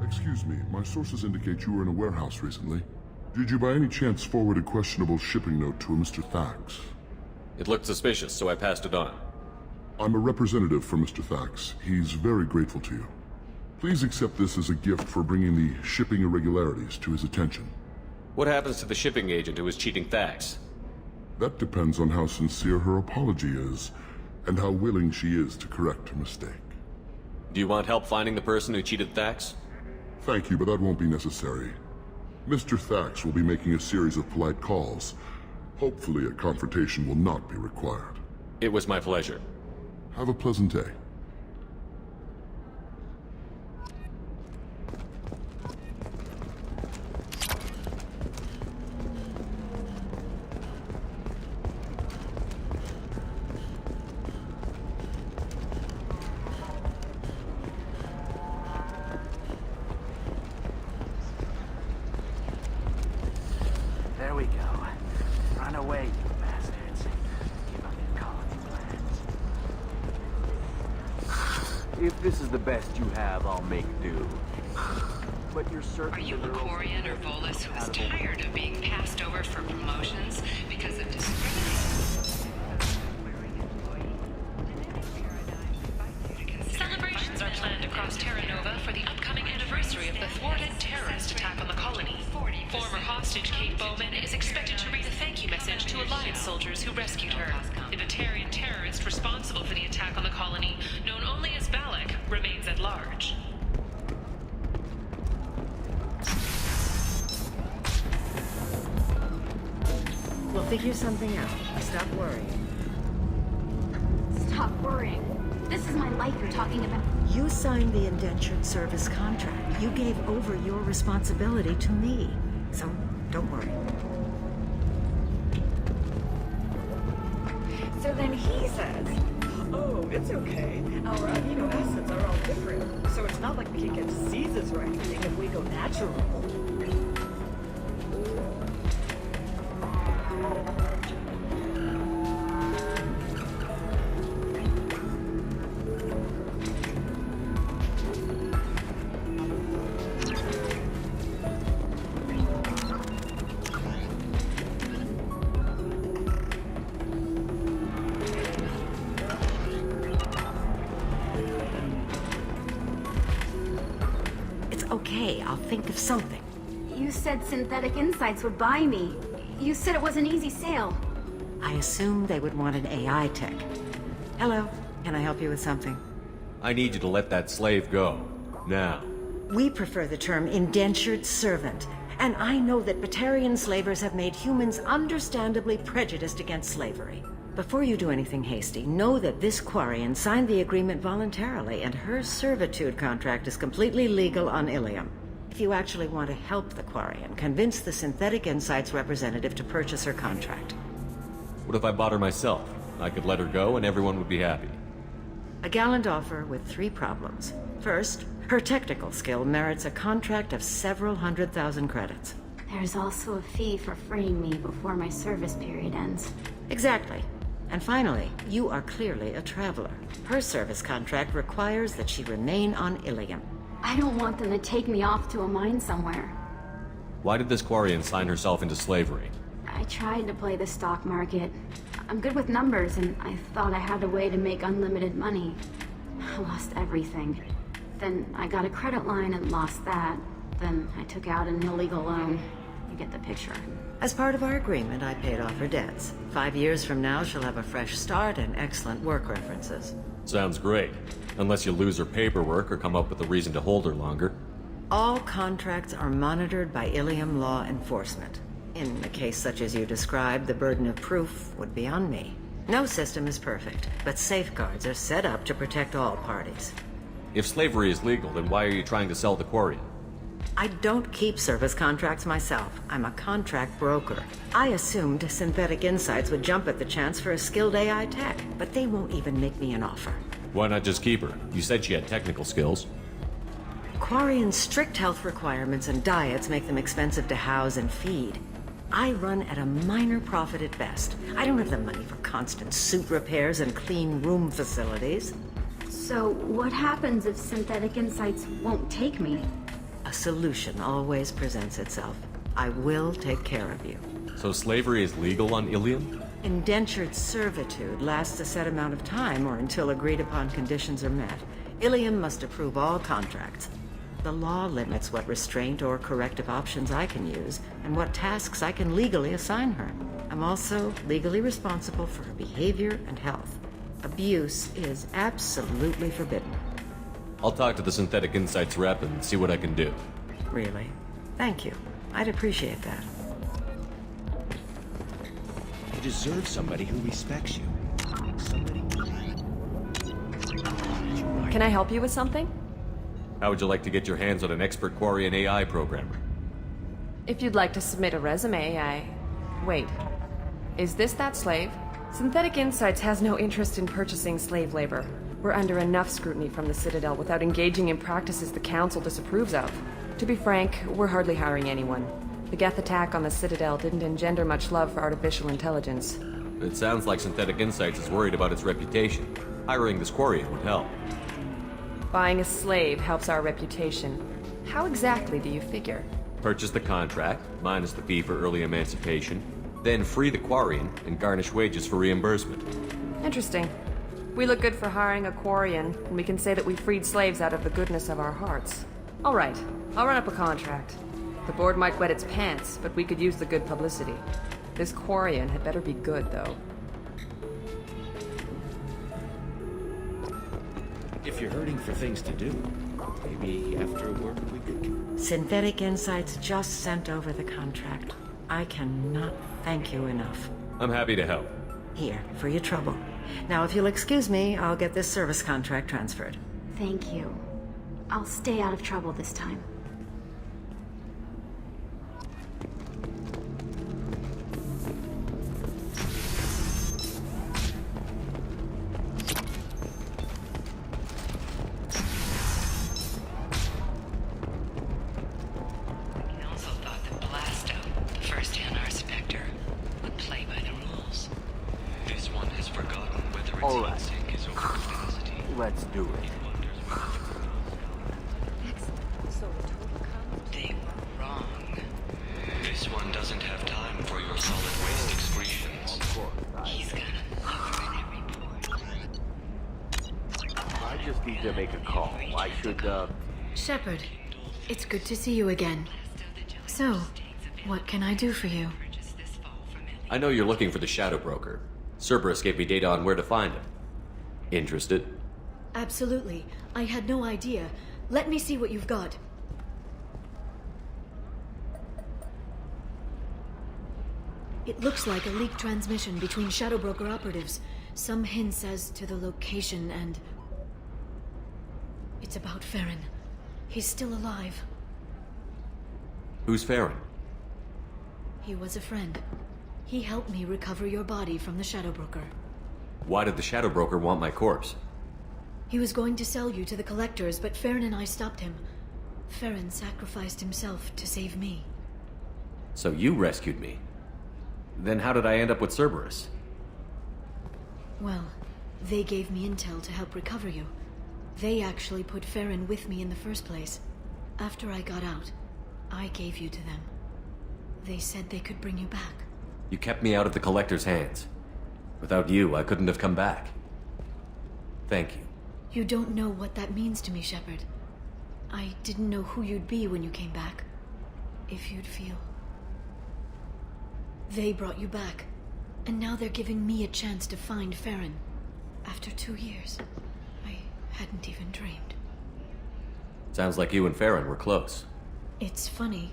Excuse me, my sources indicate you were in a warehouse recently. Did you by any chance forward a questionable shipping note to a Mr. Thax? It looked suspicious, so I passed it on. I'm a representative for Mr. Thax. He's very grateful to you. Please accept this as a gift for bringing the shipping irregularities to his attention. What happens to the shipping agent who was cheating Thax? That depends on how sincere her apology is, and how willing she is to correct her mistake. Do you want help finding the person who cheated Thax? Thank you, but that won't be necessary. Mr. Thax will be making a series of polite calls. Hopefully a confrontation will not be required. It was my pleasure. Have a pleasant day. There we go. Run away, you bastards. Give up your colony plans. If this is the best you have, I'll make do. But you're certain... Are you a Quarian or Volus who is tired of being passed over for promotions because of discrimination? Celebrations are planned across Terra Nova for the upcoming anniversary of the thwarted terrorist attack on the colony. Former hostage Kate Bowman is expected to read a thank you message to Alliance soldiers who rescued her. The Batarian terrorist responsible for the attack on the colony, known only as Balak, remains at large. We'll figure something out. Stop worrying. Stop worrying. This is my life you're talking about. You signed the indentured service contract. You gave over your responsibility to me. So, don't worry. So then he says, oh, it's okay. Our amino acids are all different. So it's not like we can get diseases or anything if we go natural. Okay, I'll think of something. You said Synthetic Insights would buy me. You said it was an easy sale. I assumed they would want an AI tech. Hello, can I help you with something? I need you to let that slave go. Now. We prefer the term indentured servant. And I know that Batarian slavers have made humans understandably prejudiced against slavery. Before you do anything hasty, know that this Quarian signed the agreement voluntarily, and her servitude contract is completely legal on Ilium. If you actually want to help the Quarian, convince the Synthetic Insights representative to purchase her contract. What if I bought her myself? I could let her go and everyone would be happy. A gallant offer with 3 problems. First, her technical skill merits a contract of several 100,000 credits. There's also a fee for freeing me before my service period ends. Exactly. And finally, you are clearly a traveler. Her service contract requires that she remain on Ilium. I don't want them to take me off to a mine somewhere. Why did this Quarian sign herself into slavery? I tried to play the stock market. I'm good with numbers, and I thought I had a way to make unlimited money. I lost everything. Then I got a credit line and lost that. Then I took out an illegal loan. You get the picture. As part of our agreement, I paid off her debts. 5 years from now, she'll have a fresh start and excellent work references. Sounds great. Unless you lose her paperwork or come up with a reason to hold her longer. All contracts are monitored by Ilium law enforcement. In a case such as you described, the burden of proof would be on me. No system is perfect, but safeguards are set up to protect all parties. If slavery is legal, then why are you trying to sell the Quarian? I don't keep service contracts myself. I'm a contract broker. I assumed Synthetic Insights would jump at the chance for a skilled AI tech, but they won't even make me an offer. Why not just keep her? You said she had technical skills. Quarian's strict health requirements and diets make them expensive to house and feed. I run at a minor profit at best. I don't have the money for constant suit repairs and clean room facilities. So, what happens if Synthetic Insights won't take me? A solution always presents itself. I will take care of you. So slavery is legal on Ilium? Indentured servitude lasts a set amount of time or until agreed upon conditions are met. Ilium must approve all contracts. The law limits what restraint or corrective options I can use and what tasks I can legally assign her. I'm also legally responsible for her behavior and health. Abuse is absolutely forbidden. I'll talk to the Synthetic Insights rep and see what I can do. Really? Thank you. I'd appreciate that. You deserve somebody who respects you. Somebody. Can I help you with something? How would you like to get your hands on an expert Quarian AI programmer? If you'd like to submit a resume, Wait. Is this that slave? Synthetic Insights has no interest in purchasing slave labor. We're under enough scrutiny from the Citadel without engaging in practices the Council disapproves of. To be frank, we're hardly hiring anyone. The Geth attack on the Citadel didn't engender much love for artificial intelligence. It sounds like Synthetic Insights is worried about its reputation. Hiring this Quarian would help. Buying a slave helps our reputation. How exactly do you figure? Purchase the contract, minus the fee for early emancipation, then free the Quarian and garnish wages for reimbursement. Interesting. We look good for hiring a Quarian, and we can say that we freed slaves out of the goodness of our hearts. All right, I'll run up a contract. The board might wet its pants, but we could use the good publicity. This Quarian had better be good, though. If you're hurting for things to do, maybe after work we could... Synthetic Insights just sent over the contract. I cannot thank you enough. I'm happy to help. Here, for your trouble. Now, if you'll excuse me, I'll get this service contract transferred. Thank you. I'll stay out of trouble this time. I also thought that Blasto, the first NR Spectre, would play by the rules. This one has forgotten whether its All right. heatsink is over-capacity. Let's do it. They were wrong. This one doesn't have time for your solid waste excretions. He's got a number in every port. I just need to make a call. I should, Shepard, it's good to see you again. So, what can I do for you? I know you're looking for the Shadow Broker. Cerberus gave me data on where to find him. Interested? Absolutely. I had no idea. Let me see what you've got. It looks like a leaked transmission between Shadow Broker operatives. Some hints as to the location and... It's about Farron. He's still alive. Who's Farron? He was a friend. He helped me recover your body from the Shadow Broker. Why did the Shadow Broker want my corpse? He was going to sell you to the Collectors, but Farron and I stopped him. Farron sacrificed himself to save me. So you rescued me. Then how did I end up with Cerberus? Well, they gave me intel to help recover you. They actually put Farron with me in the first place. After I got out, I gave you to them. They said they could bring you back. You kept me out of the Collector's hands. Without you, I couldn't have come back. Thank you. You don't know what that means to me, Shepard. I didn't know who you'd be when you came back. If you'd feel. They brought you back, and now they're giving me a chance to find Farron. After 2 years, I hadn't even dreamed. Sounds like you and Farron were close. It's funny.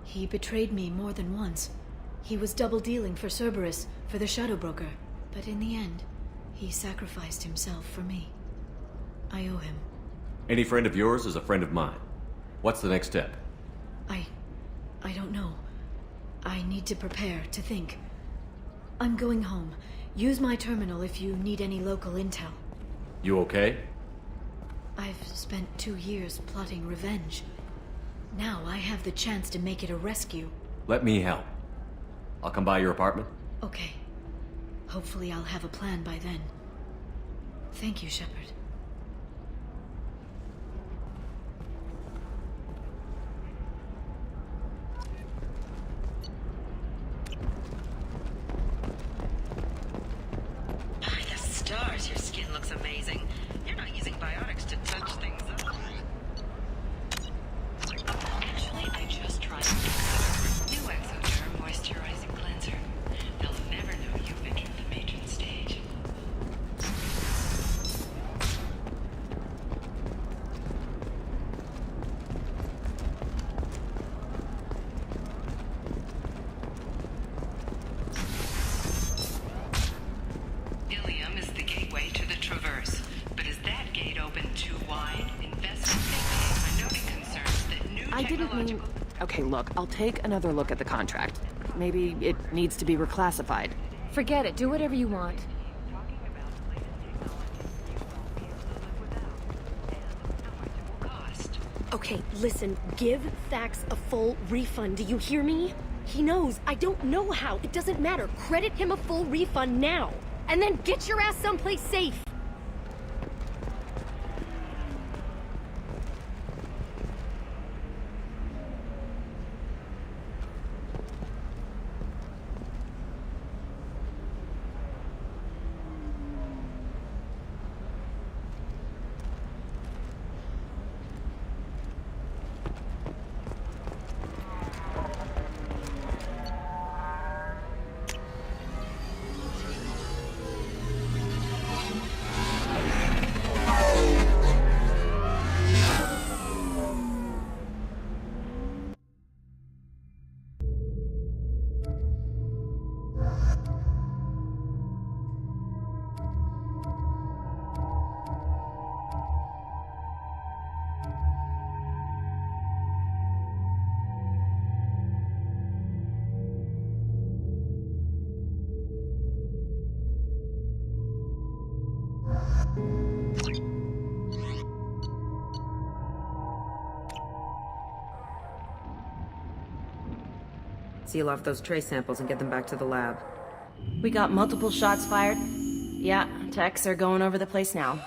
He betrayed me more than once. He was double-dealing for Cerberus, for the Shadow Broker. But in the end, he sacrificed himself for me. I owe him. Any friend of yours is a friend of mine. What's the next step? I don't know. I need to prepare, to think. I'm going home. Use my terminal if you need any local intel. You okay? I've spent 2 years plotting revenge. Now I have the chance to make it a rescue. Let me help. I'll come by your apartment. Okay. Hopefully I'll have a plan by then. Thank you, Shepard. By the stars, your skin looks amazing. You're not using biotics to touch things up. Actually, I just tried new Exoderm moisturizing cleanser. They'll never know you've entered the matron stage. Ilium is the gateway to the Traverse. But is that gate open too wide? Investment think tanks are noting concerns that new I didn't mean... technological... Okay, look, I'll take another look at the contract. Maybe it needs to be reclassified. Forget it, do whatever you want. Okay, listen, give Thax a full refund, do you hear me? He knows, I don't know how, it doesn't matter. Credit him a full refund now, and then get your ass someplace safe. Seal off those trace samples and get them back to the lab. We got multiple shots fired. Yeah, techs are going over the place now.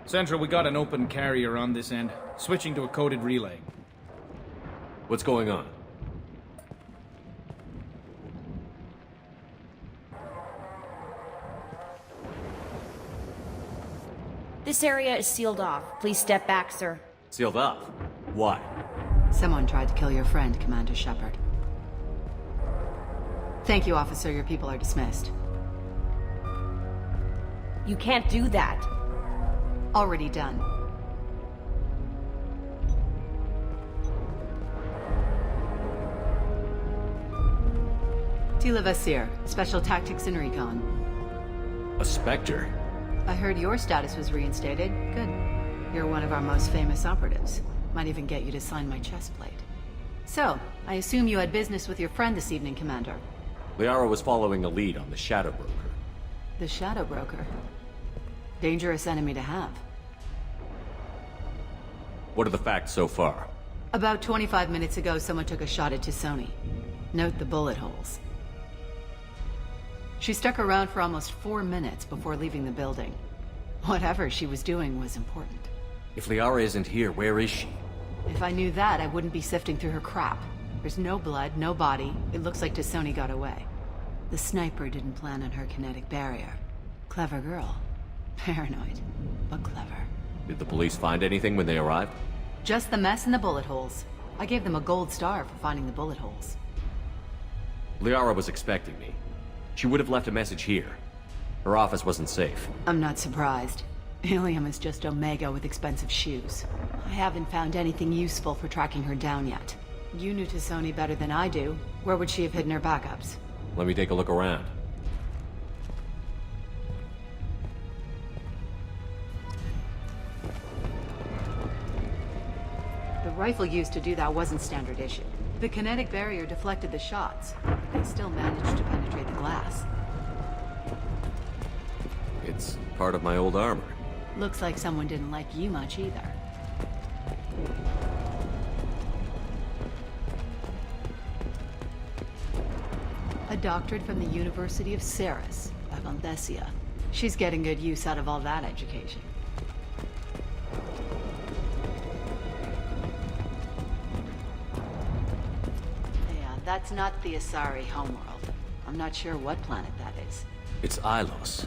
Central, we got an open carrier on this end. Switching to a coded relay. What's going on? This area is sealed off. Please step back, sir. Sealed up? Why? Someone tried to kill your friend, Commander Shepard. Thank you, officer. Your people are dismissed. You can't do that. Already done. Tila Vasir, Special Tactics and Recon. A Spectre? I heard your status was reinstated. Good. You're one of our most famous operatives. Might even get you to sign my chest plate. So, I assume you had business with your friend this evening, Commander. Liara was following a lead on the Shadow Broker. The Shadow Broker. Dangerous enemy to have. What are the facts so far? About 25 minutes ago, someone took a shot at T'Soni. Note the bullet holes. She stuck around for almost 4 minutes before leaving the building. Whatever she was doing was important. If Liara isn't here, where is she? If I knew that, I wouldn't be sifting through her crap. There's no blood, no body. It looks like T'Soni got away. The sniper didn't plan on her kinetic barrier. Clever girl. Paranoid, but clever. Did the police find anything when they arrived? Just the mess and the bullet holes. I gave them a gold star for finding the bullet holes. Liara was expecting me. She would have left a message here. Her office wasn't safe. I'm not surprised. Ilium is just Omega with expensive shoes. I haven't found anything useful for tracking her down yet. You knew T'Soni better than I do. Where would she have hidden her backups? Let me take a look around. The rifle used to do that wasn't standard issue. The kinetic barrier deflected the shots. They still managed to penetrate the glass. It's part of my old armor. Looks like someone didn't like you much either. A doctorate from the University of Ceres, Avanthesia. She's getting good use out of all that education. Yeah, that's not the Asari homeworld. I'm not sure what planet that is. It's Ilos.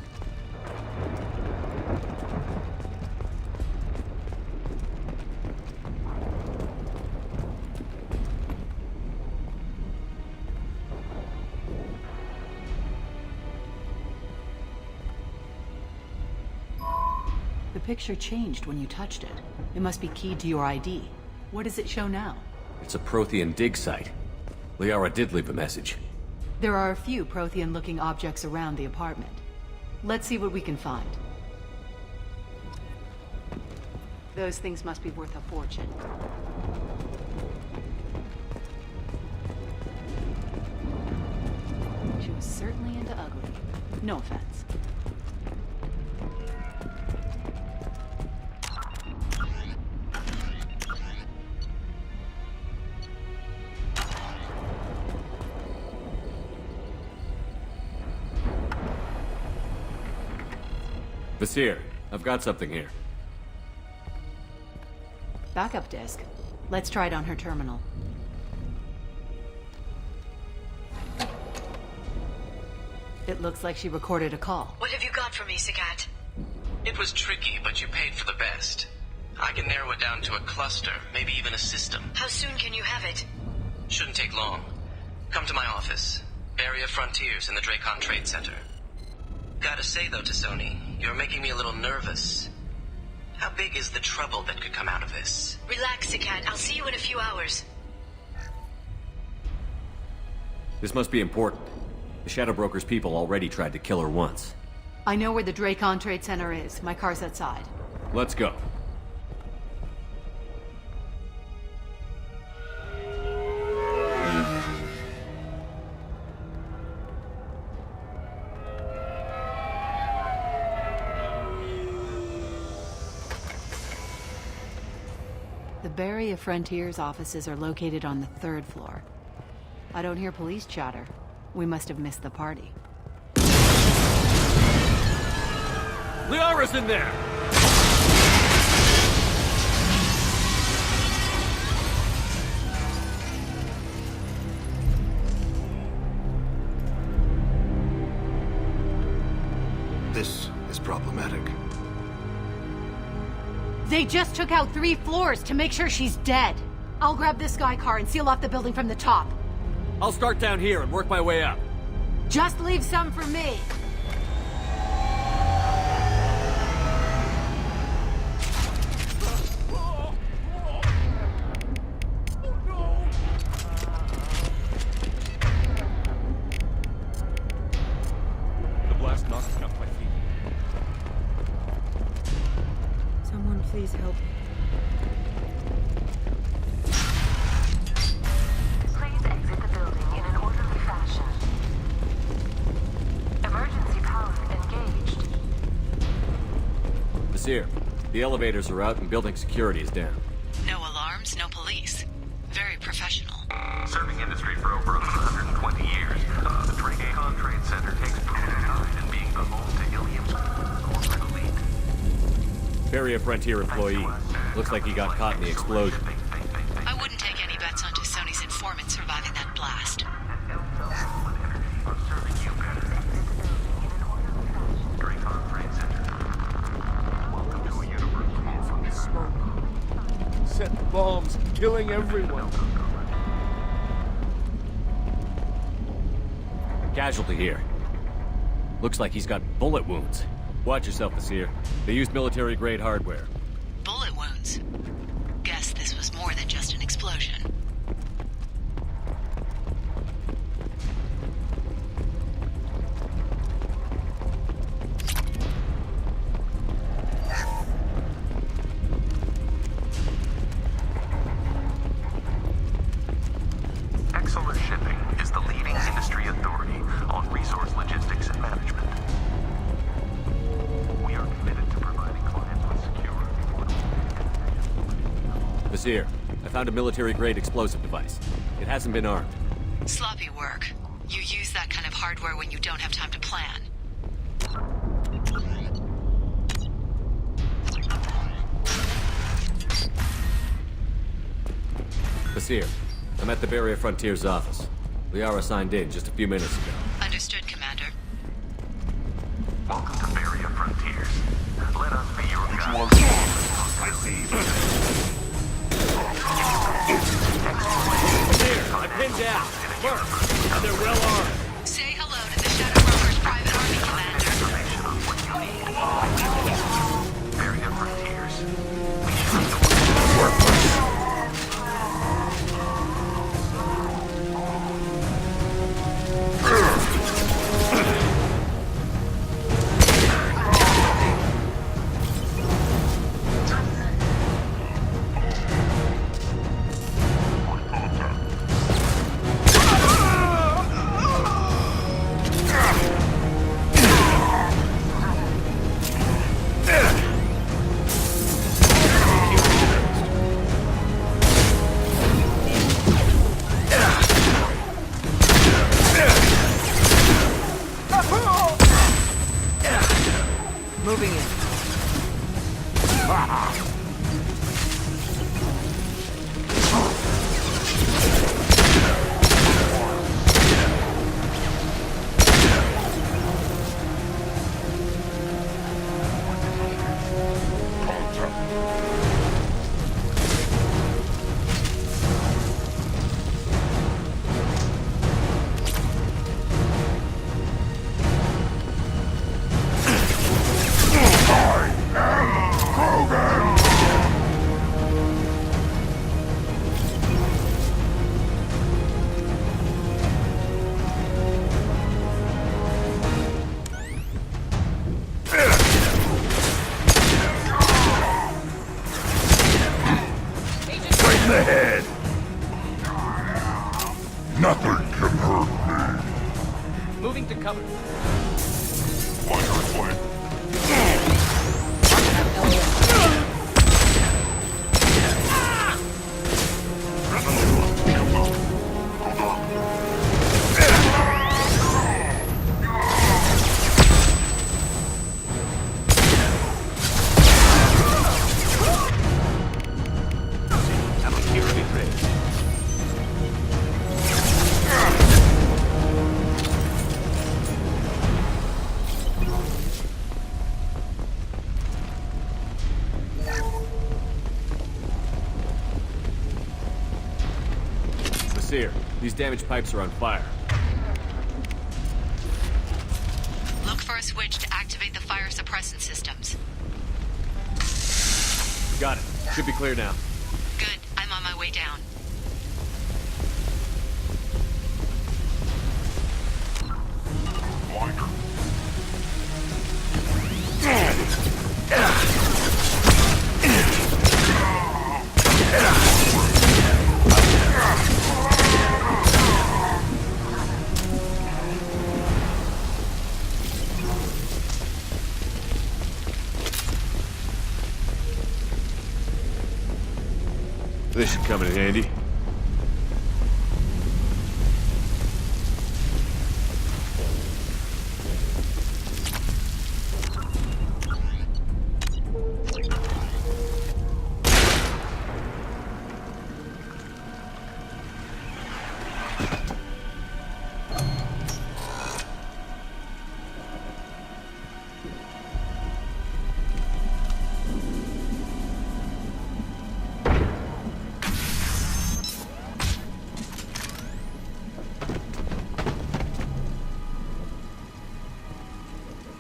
The picture changed when you touched it. It must be keyed to your ID. What does it show now? It's a Prothean dig site. Liara did leave a message. There are a few Prothean-looking objects around the apartment. Let's see what we can find. Those things must be worth a fortune. She was certainly into ugly. No offense. Vasir, I've got something here. Backup disk. Let's try it on her terminal. It looks like she recorded a call. What have you got for me, Sagat? It was tricky, but you paid for the best. I can narrow it down to a cluster, maybe even a system. How soon can you have it? Shouldn't take long. Come to my office. Barrier Frontiers in the Dracon Trade Center. Gotta say though to Sony, you're making me a little nervous. How big is the trouble that could come out of this? Relax, Sagat. I'll see you in a few hours. This must be important. The Shadow Broker's people already tried to kill her once. I know where the Dracon Trade Center is. My car's outside. Let's go. The Barrier Frontiers offices are located on the 3rd floor. I don't hear police chatter. We must have missed the party. Liara's in there! This is problematic. They just took out 3 floors to make sure she's dead. I'll grab this Sky car and seal off the building from the top. I'll start down here and work my way up. Just leave some for me. The blast knocked me off my feet. Someone please help. Please exit the building in an orderly fashion. Emergency power engaged. Vasir, the elevators are out and building security is down. No alarms, no police. Very professional. Serving industry for over 120 years, the Dracon Trade Center takes pride in being the home to Ilium's corporate elite. Barrier Frontier employee. Looks like he got caught in the explosion. I wouldn't take any bets onto Sony's informant surviving that blast. Dracon Trade Center. Welcome to a universe far from your smoke. Set bombs, killing everyone. Casualty here. Looks like he's got bullet wounds. Watch yourself, Vasir. They used military-grade hardware. Bullet wounds. Guess this was more than just an explosion. Exeler Shipping is the leading industry authority on resource logistics and management. We are committed to providing clients with secure and affordable. Vasir, I found a military-grade explosive device. It hasn't been armed. Sloppy work. You use that kind of hardware when you don't have time to plan. Basir, I'm at the Barrier Frontiers office. Liara signed in just a few minutes ago. Understood, Commander. Welcome to Barrier Frontiers. Let us be your guide. I'm pinned down. Look, and they're well armed. Say hello to the Shadow Broker's private army, Commander. Barrier Frontiers. Moving in. Nothing can hurt me. Moving to cover. Basir, these damaged pipes are on fire. Look for a switch to activate the fire suppressant systems. Got it. Should be clear now. Good. I'm on my way down. This should come in handy.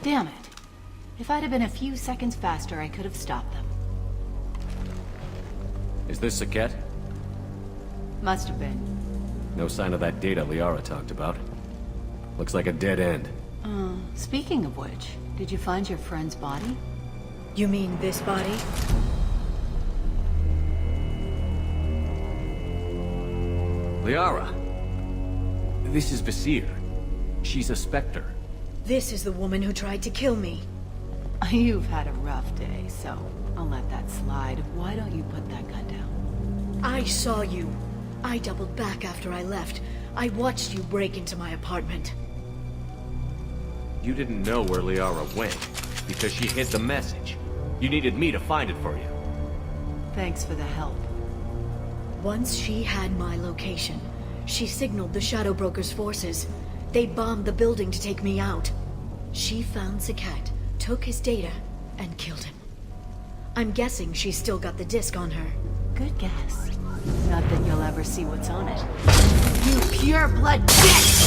Damn it. If I'd have been a few seconds faster, I could have stopped them. Is this Saket? Must have been. No sign of that data Liara talked about. Looks like a dead end. Speaking of which, did you find your friend's body? You mean this body? Liara! This is Basir. She's a Spectre. This is the woman who tried to kill me. You've had a rough day, so I'll let that slide. Why don't you put that gun down? I saw you. I doubled back after I left. I watched you break into my apartment. You didn't know where Liara went, because she hid the message. You needed me to find it for you. Thanks for the help. Once she had my location, she signaled the Shadow Broker's forces. They bombed the building to take me out. She found Sakat, took his data, and killed him. I'm guessing she's still got the disc on her. Good guess. Not that you'll ever see what's on it. You pure blood bitch!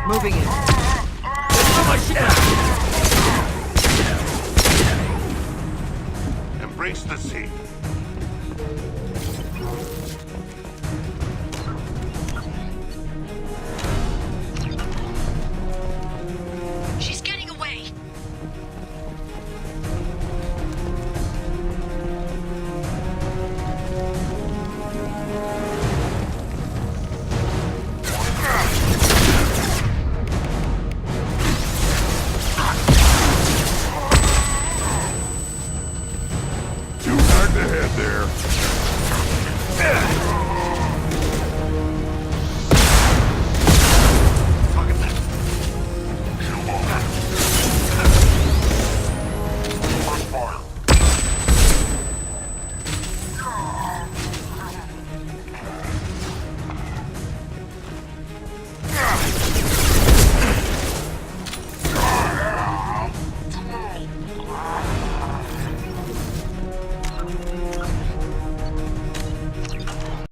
Moving in. Embrace the sea. She's getting away. Too hard to head there.